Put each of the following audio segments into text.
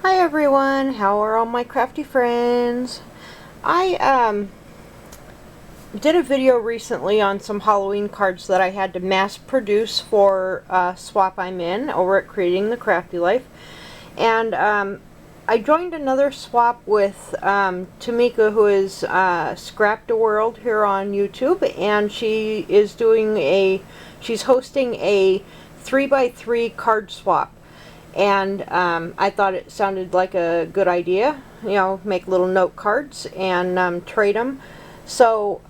Hi everyone, how are all my crafty friends? I did a video recently on some Halloween cards that I had to mass produce for a swap I'm in over at Creating the Crafty Life. And I joined another swap with Tamika, who is Scrapdaworld here on YouTube, and she's hosting a 3x3 card swap. And I thought it sounded like a good idea, you know, make little note cards and trade them. So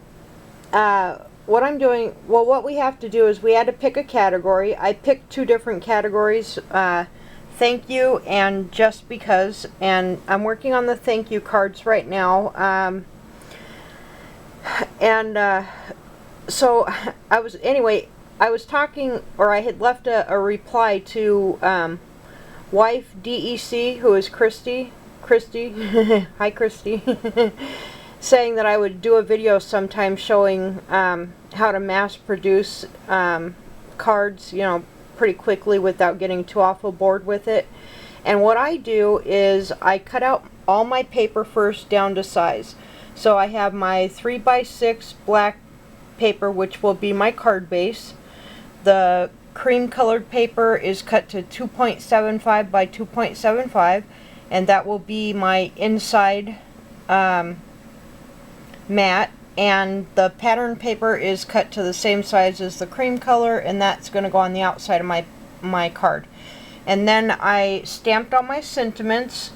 what I'm doing, well, what we have to do is we had to pick a category. I picked two different categories, thank you and just because, and I'm working on the thank you cards right now. So I was talking, or I had left a reply to wife DEC, who is Christy, hi Christy, saying that I would do a video sometime showing how to mass produce cards, you know, pretty quickly without getting too awful bored with it. And what I do is I cut out all my paper first down to size. So I have my 3x6 black paper, which will be my card base. The cream colored paper is cut to 2.75 by 2.75, and that will be my inside mat. And the pattern paper is cut to the same size as the cream color, and that's going to go on the outside of my card. And then I stamped all my sentiments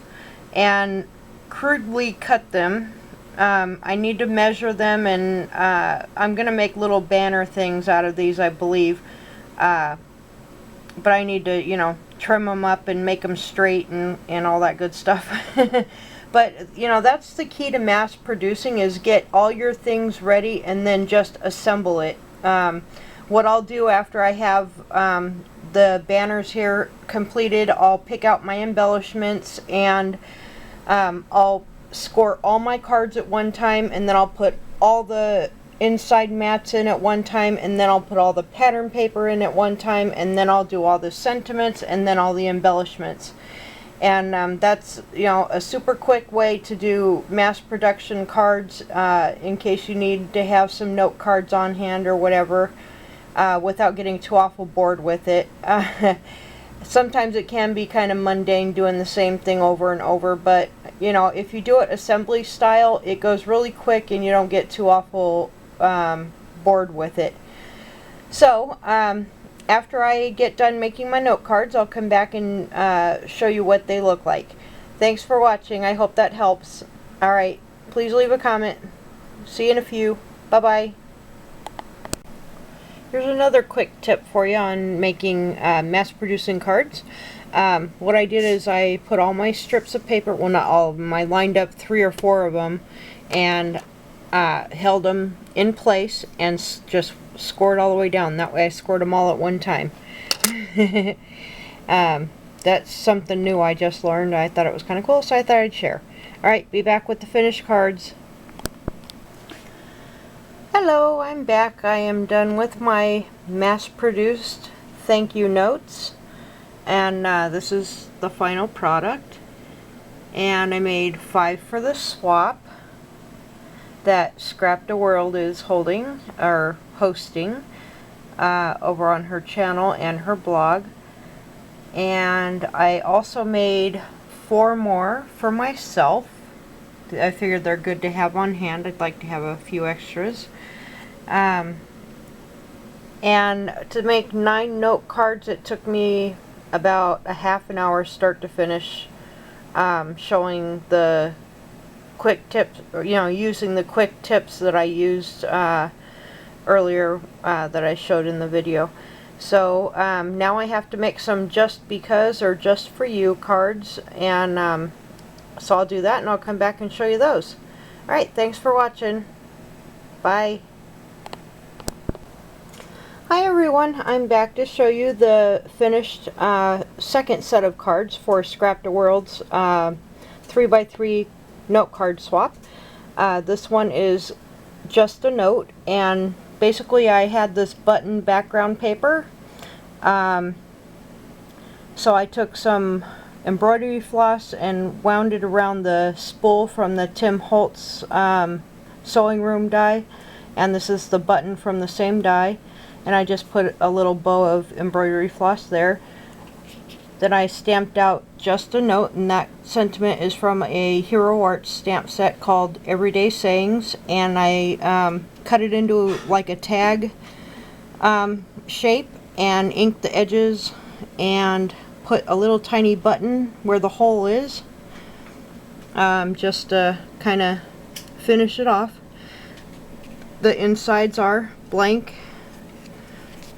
and crudely cut them. I need to measure them, and I'm going to make little banner things out of these, I believe. But I need to, you know, trim them up and make them straight and all that good stuff. But, you know, that's the key to mass producing, is get all your things ready and then just assemble it. What I'll do after I have the banners here completed, I'll pick out my embellishments, and I'll score all my cards at one time, and then I'll put all the inside mats in at one time, and then I'll put all the pattern paper in at one time, and then I'll do all the sentiments and then all the embellishments. And that's, you know, a super quick way to do mass production cards in case you need to have some note cards on hand or whatever, without getting too awful bored with it. Sometimes it can be kind of mundane doing the same thing over and over, but you know, if you do it assembly style, it goes really quick and you don't get too awful bored with it. So after I get done making my note cards, I'll come back and show you what they look like. Thanks for watching. I hope that helps. Alright, please leave a comment. See you in a few. Bye bye. Here's another quick tip for you on making mass producing cards. What I did is I put all my strips of paper, well, not all of them, I lined up 3 or 4 of them and held them in place and just scored all the way down. That way I scored them all at one time. That's something new I just learned. I thought it was kind of cool, so I thought I'd share. Alright, be back with the finished cards. Hello, I'm back. I am done with my mass-produced thank you notes, and this is the final product. And I made 5 for the swap that Scrapdaworld is holding or hosting over on her channel and her blog. And I also made 4 more for myself. I figured they're good to have on hand. I'd like to have a few extras. And to make 9 note cards, it took me about a half an hour start to finish, showing the quick tips, or, you know, using the quick tips that I used earlier that I showed in the video. So now I have to make some just because or just for you cards, and so I'll do that and I'll come back and show you those. Alright, thanks for watching. Bye. Hi everyone, I'm back to show you the finished second set of cards for Scrapdaworld's 3x3 note card swap. This one is just a note, and basically I had this button background paper. So I took some embroidery floss and wound it around the spool from the Tim Holtz sewing room die, and this is the button from the same die, and I just put a little bow of embroidery floss there. Then I stamped out just a note, and that sentiment is from a Hero Arts stamp set called Everyday Sayings, and I cut it into like a tag shape and inked the edges and put a little tiny button where the hole is, just to kind of finish it off. The insides are blank,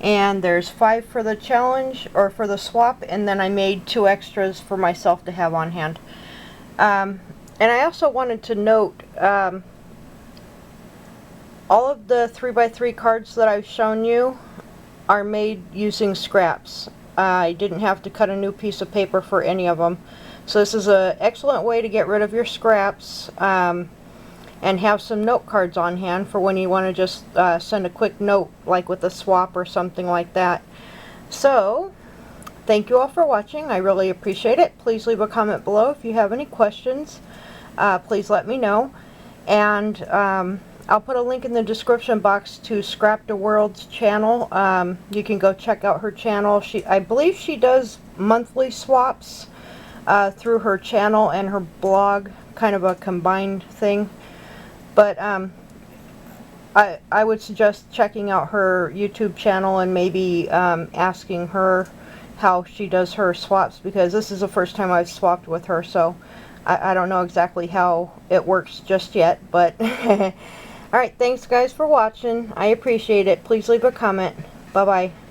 and there's 5 for the challenge, or for the swap, and then I made 2 extras for myself to have on hand. And I also wanted to note, all of the 3x3 cards that I've shown you are made using scraps. I didn't have to cut a new piece of paper for any of them. So this is an excellent way to get rid of your scraps and have some note cards on hand for when you want to just send a quick note, like with a swap or something like that. So, thank you all for watching. I really appreciate it. Please leave a comment below if you have any questions. Please let me know. And I'll put a link in the description box to Scrapdaworld's channel. You can go check out her channel. I believe she does monthly swaps through her channel and her blog, kind of a combined thing. But I would suggest checking out her YouTube channel and maybe asking her how she does her swaps, because this is the first time I've swapped with her, so I don't know exactly how it works just yet, but alright, thanks guys for watching. I appreciate it. Please leave a comment. Bye-bye.